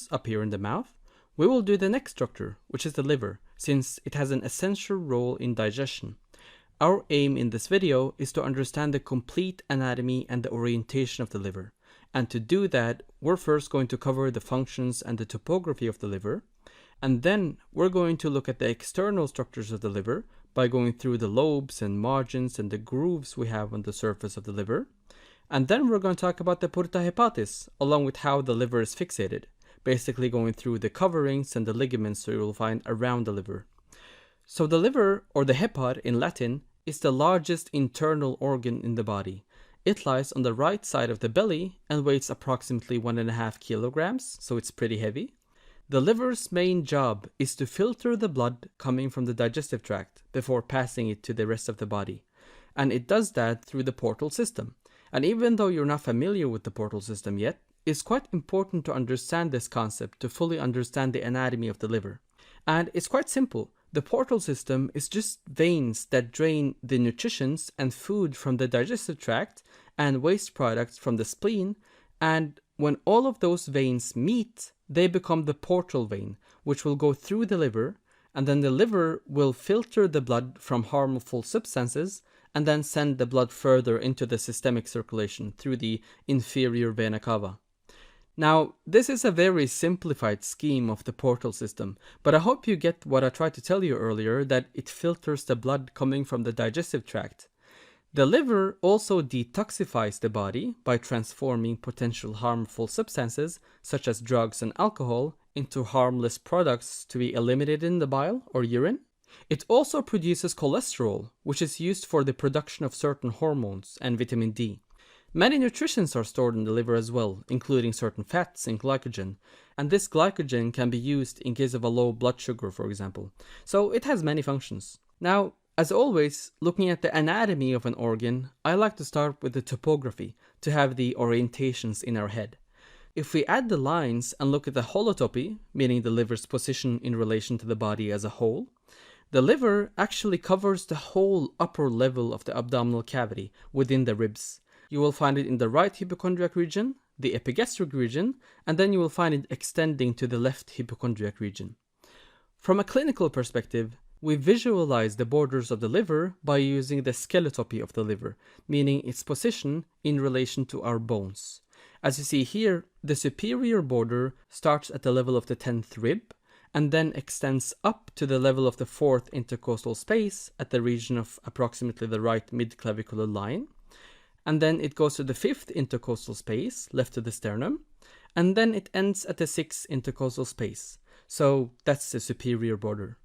bones up here in the mouth, we will do the next structure, which is the liver, since it has an essential role in digestion. Our aim in this video is to understand the complete anatomy and the orientation of the liver. And to do that, we're first going to cover the functions and the topography of the liver, and then we're going to look at the external structures of the liver by going through the lobes and margins and the grooves we have on the surface of the liver. And then we're going to talk about the porta hepatis, along with how the liver is fixated, basically going through the coverings and the ligaments you will find around the liver. So the liver, or the hepar in Latin, is the largest internal organ in the body. It lies on the right side of the belly and weighs approximately 1.5 kilograms, so it's pretty heavy. The liver's main job is to filter the blood coming from the digestive tract before passing it to the rest of the body. And it does that through the portal system. And even though you're not familiar with the portal system yet, it's quite important to understand this concept to fully understand the anatomy of the liver. And it's quite simple. The portal system is just veins that drain the nutrients and food from the digestive tract and waste products from the spleen, and when all of those veins meet, they become the portal vein, which will go through the liver, and then the liver will filter the blood from harmful substances and then send the blood further into the systemic circulation through the inferior vena cava. Now, this is a very simplified scheme of the portal system, but I hope you get what I tried to tell you earlier, that it filters the blood coming from the digestive tract. The liver also detoxifies the body by transforming potential harmful substances, such as drugs and alcohol, into harmless products to be eliminated in the bile or urine. It also produces cholesterol, which is used for the production of certain hormones and vitamin D. Many nutrients are stored in the liver as well, including certain fats and glycogen, and this glycogen can be used in case of a low blood sugar, for example. So it has many functions. Now, as always, looking at the anatomy of an organ, I like to start with the topography to have the orientations in our head. If we add the lines and look at the holotopy, meaning the liver's position in relation to the body as a whole, the liver actually covers the whole upper level of the abdominal cavity within the ribs. You will find it in the right hypochondriac region, the epigastric region, and then you will find it extending to the left hypochondriac region. From a clinical perspective, we visualize the borders of the liver by using the skeletopy of the liver, meaning its position in relation to our bones. As you see here, the superior border starts at the level of the 10th rib, and then extends up to the level of the 4th intercostal space at the region of approximately the right midclavicular line. And then it goes to the 5th intercostal space, left to the sternum, and then it ends at the 6th intercostal space. So that's the superior border.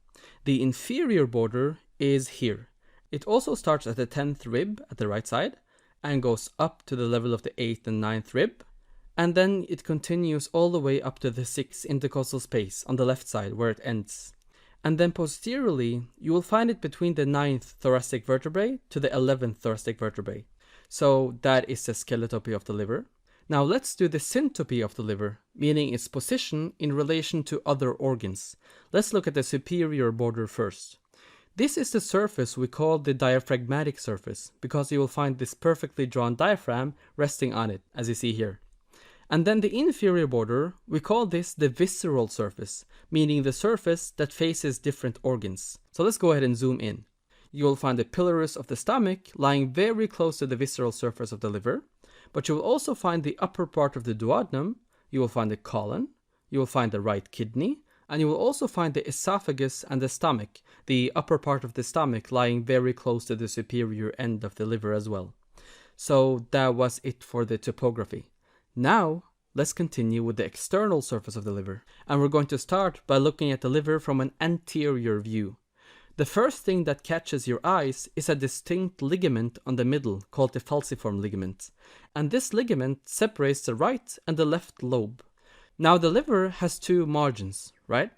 The inferior border is here. It also starts at the 10th rib at the right side, and goes up to the level of the 8th and 9th rib, and then it continues all the way up to the 6th intercostal space on the left side where it ends. And then posteriorly, you will find it between the 9th thoracic vertebrae to the 11th thoracic vertebrae. So that is the skeletopy of the liver. Now let's do the syntopy of the liver, meaning its position in relation to other organs. Let's look at the superior border first. This is the surface we call the diaphragmatic surface, because you will find this perfectly drawn diaphragm resting on it, as you see here. And then the inferior border, we call this the visceral surface, meaning the surface that faces different organs. So let's go ahead and zoom in. You will find the pylorus of the stomach lying very close to the visceral surface of the liver, but you will also find the upper part of the duodenum, you will find the colon, you will find the right kidney, and you will also find the esophagus and the stomach, the upper part of the stomach lying very close to the superior end of the liver as well. So that was it for the topography. Now, let's continue with the external surface of the liver, and we're going to start by looking at the liver from an anterior view. The first thing that catches your eyes is a distinct ligament on the middle called the falciform ligament, and this ligament separates the right and the left lobe. Now the liver has two margins, right?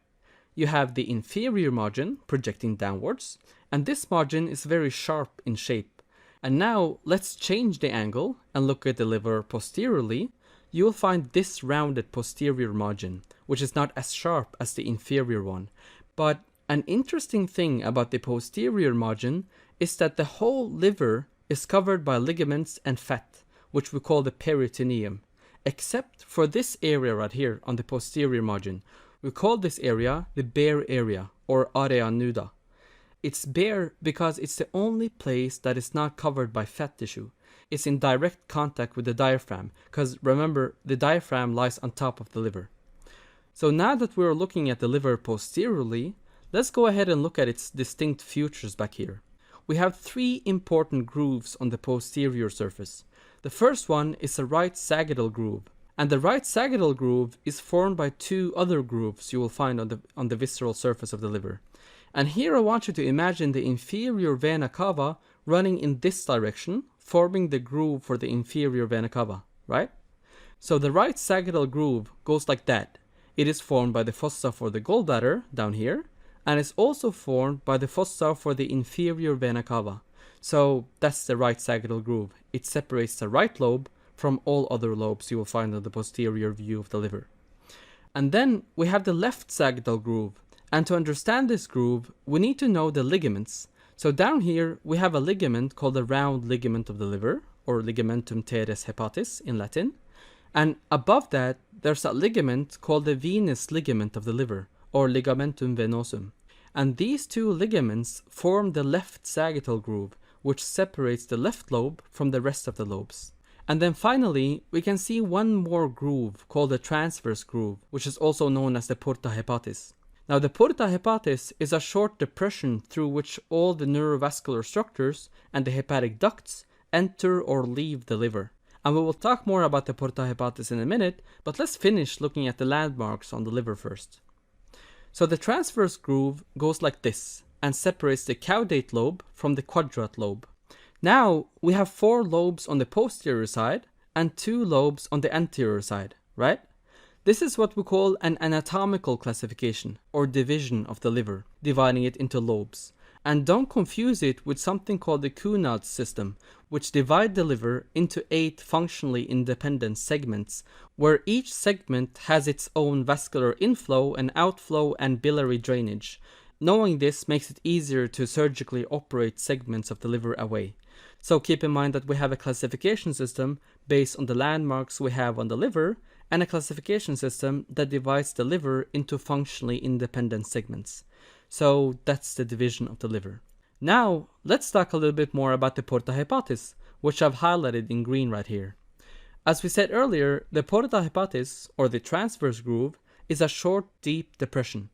You have the inferior margin projecting downwards, and this margin is very sharp in shape. And now let's change the angle and look at the liver posteriorly. You will find this rounded posterior margin, which is not as sharp as the inferior one, but an interesting thing about the posterior margin is that the whole liver is covered by ligaments and fat, which we call the peritoneum. except for this area right here on the posterior margin. We call this area the bare area, or area nuda. It's bare because it's the only place that is not covered by fat tissue. It's in direct contact with the diaphragm, because remember, the diaphragm lies on top of the liver. So now that we're looking at the liver posteriorly, let's go ahead and look at its distinct features back here. We have three important grooves on the posterior surface. The first one is a right sagittal groove, and the right sagittal groove is formed by two other grooves you will find on the visceral surface of the liver. And here I want you to imagine the inferior vena cava running in this direction, forming the groove for the inferior vena cava, right? So the right sagittal groove goes like that. It is formed by the fossa for the gallbladder down here, and is also formed by the fossa for the inferior vena cava. So that's the right sagittal groove. It separates the right lobe from all other lobes you will find on the posterior view of the liver. And then we have the left sagittal groove. And to understand this groove, we need to know the ligaments. So down here, we have a ligament called the round ligament of the liver, or ligamentum teres hepatis in Latin. And above that, there's a ligament called the venous ligament of the liver, or ligamentum venosum. And these two ligaments form the left sagittal groove, which separates the left lobe from the rest of the lobes. And then finally, we can see one more groove called the transverse groove, which is also known as the porta hepatis. Now the porta hepatis is a short depression through which all the neurovascular structures and the hepatic ducts enter or leave the liver. And we will talk more about the porta hepatis in a minute, but let's finish looking at the landmarks on the liver first. So the transverse groove goes like this and separates the caudate lobe from the quadrate lobe. Now we have 4 lobes on the posterior side and 2 lobes on the anterior side, right? This is what we call an anatomical classification or division of the liver, dividing it into lobes. And don't confuse it with something called the Cunard's system, which divide the liver into 8 functionally independent segments, where each segment has its own vascular inflow and outflow and biliary drainage. Knowing this makes it easier to surgically operate segments of the liver away. So keep in mind that we have a classification system based on the landmarks we have on the liver, and a classification system that divides the liver into functionally independent segments. So that's the division of the liver. Now, let's talk a little bit more about the porta hepatis, which I've highlighted in green right here. As we said earlier, the porta hepatis, or the transverse groove, is a short, deep depression.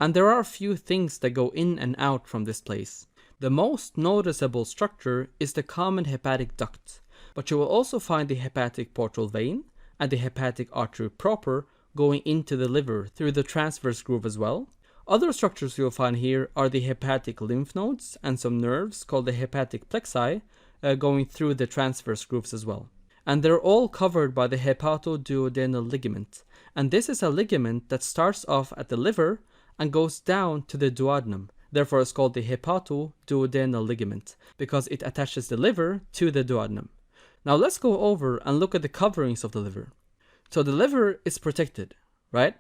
And there are a few things that go in and out from this place. The most noticeable structure is the common hepatic duct, but you will also find the hepatic portal vein and the hepatic artery proper going into the liver through the transverse groove as well. Other structures you'll find here are the hepatic lymph nodes and some nerves called the hepatic plexi going through the transverse grooves as well. And they're all covered by the hepatoduodenal ligament. And this is a ligament that starts off at the liver and goes down to the duodenum. Therefore, it's called the hepatoduodenal ligament because it attaches the liver to the duodenum. Now let's go over and look at the coverings of the liver. So the liver is protected, right?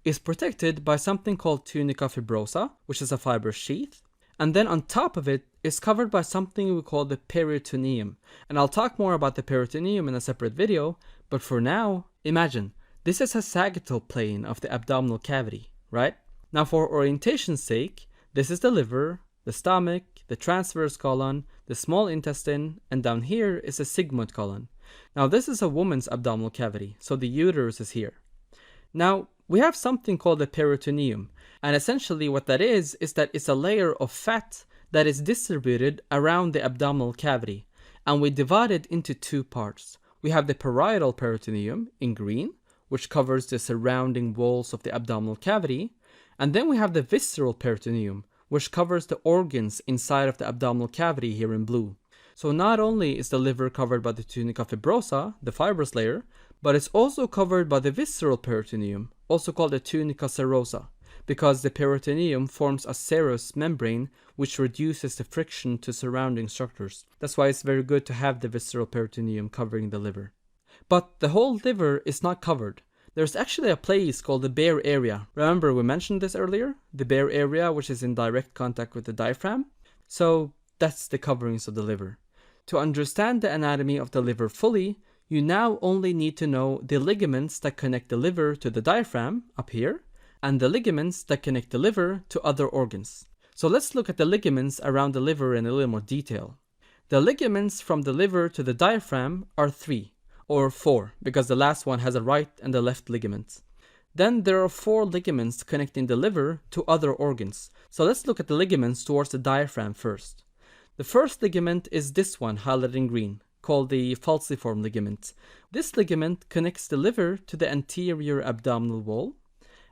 It's protected by something called tunica fibrosa, which is a fibrous sheath. And then on top of it is covered by something we call the peritoneum. And I'll talk more about the peritoneum in a separate video, but for now, imagine, this is a sagittal plane of the abdominal cavity, right? Now for orientation's sake, this is the liver, the stomach, the transverse colon, the small intestine, and down here is the sigmoid colon. Now this is a woman's abdominal cavity, so the uterus is here. Now we have something called the peritoneum, and essentially what that is that it's a layer of fat that is distributed around the abdominal cavity, and we divide it into 2 parts. We have the parietal peritoneum in green, which covers the surrounding walls of the abdominal cavity, and then we have the visceral peritoneum, which covers the organs inside of the abdominal cavity here in blue. So not only is the liver covered by the tunica fibrosa, the fibrous layer, but it's also covered by the visceral peritoneum, also called the tunica serosa, because the peritoneum forms a serous membrane which reduces the friction to surrounding structures. That's why it's very good to have the visceral peritoneum covering the liver. But the whole liver is not covered. There's actually a place called the bare area. Remember we mentioned this earlier? The bare area, which is in direct contact with the diaphragm. So that's the coverings of the liver. To understand the anatomy of the liver fully, You now only need to know the ligaments that connect the liver to the diaphragm, up here, and the ligaments that connect the liver to other organs. So let's look at the ligaments around the liver in a little more detail. The ligaments from the liver to the diaphragm are 3, or 4, because the last one has a right and a left ligament. Then there are 4 ligaments connecting the liver to other organs. So let's look at the ligaments towards the diaphragm first. The first ligament is this one highlighted in green, called the falciform ligament. This ligament connects the liver to the anterior abdominal wall.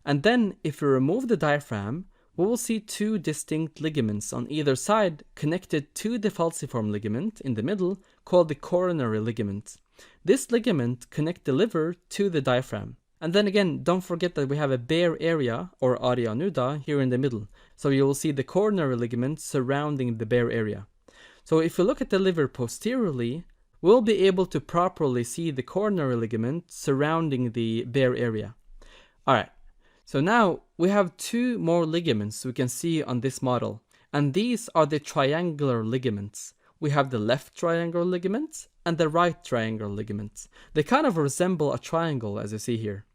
And then if we remove the diaphragm, we will see 2 distinct ligaments on either side connected to the falciform ligament in the middle, called the coronary ligament. This ligament connects the liver to the diaphragm. And then again, don't forget that we have a bare area, or area nuda, here in the middle. So you will see the coronary ligament surrounding the bare area. So if we look at the liver posteriorly, we'll be able to properly see the coronary ligament surrounding the bare area. Alright, so now we have 2 more ligaments we can see on this model. And these are the triangular ligaments. We have the left triangular ligament and the right triangular ligament. They kind of resemble a triangle, as you see here.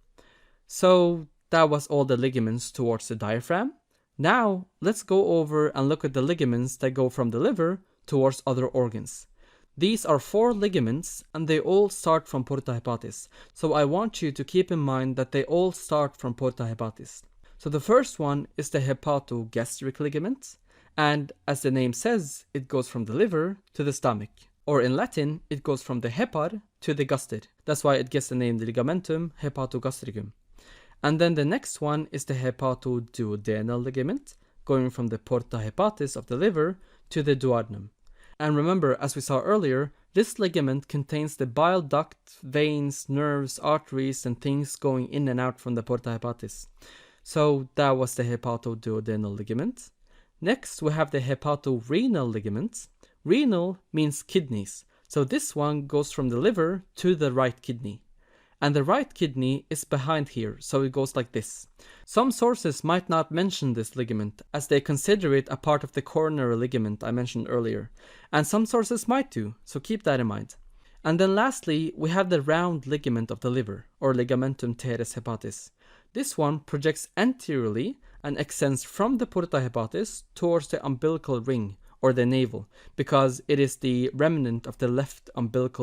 So that was all the ligaments towards the diaphragm. Now let's go over and look at the ligaments that go from the liver towards other organs. These are 4 ligaments and they all start from porta hepatis. So I want you to keep in mind that they all start from porta hepatis. So the first one is the hepatogastric ligament. And as the name says, it goes from the liver to the stomach. Or in Latin, it goes from the hepar to the gaster. That's why it gets the name the ligamentum hepatogastricum. And then the next one is the hepatoduodenal ligament, going from the porta hepatis of the liver to the duodenum. And remember, as we saw earlier, this ligament contains the bile duct, veins, nerves, arteries, and things going in and out from the porta hepatis. So that was the hepatoduodenal ligament. Next, we have the hepatorenal ligament. Renal means kidneys. So this one goes from the liver to the right kidney. And the right kidney is behind here, so it goes like this. Some sources might not mention this ligament, as they consider it a part of the coronary ligament I mentioned earlier. And some sources might do, so keep that in mind. And then lastly, we have the round ligament of the liver, or ligamentum teres hepatis. This one projects anteriorly and extends from the porta hepatis towards the umbilical ring, or the navel, because it is the remnant of the left umbilical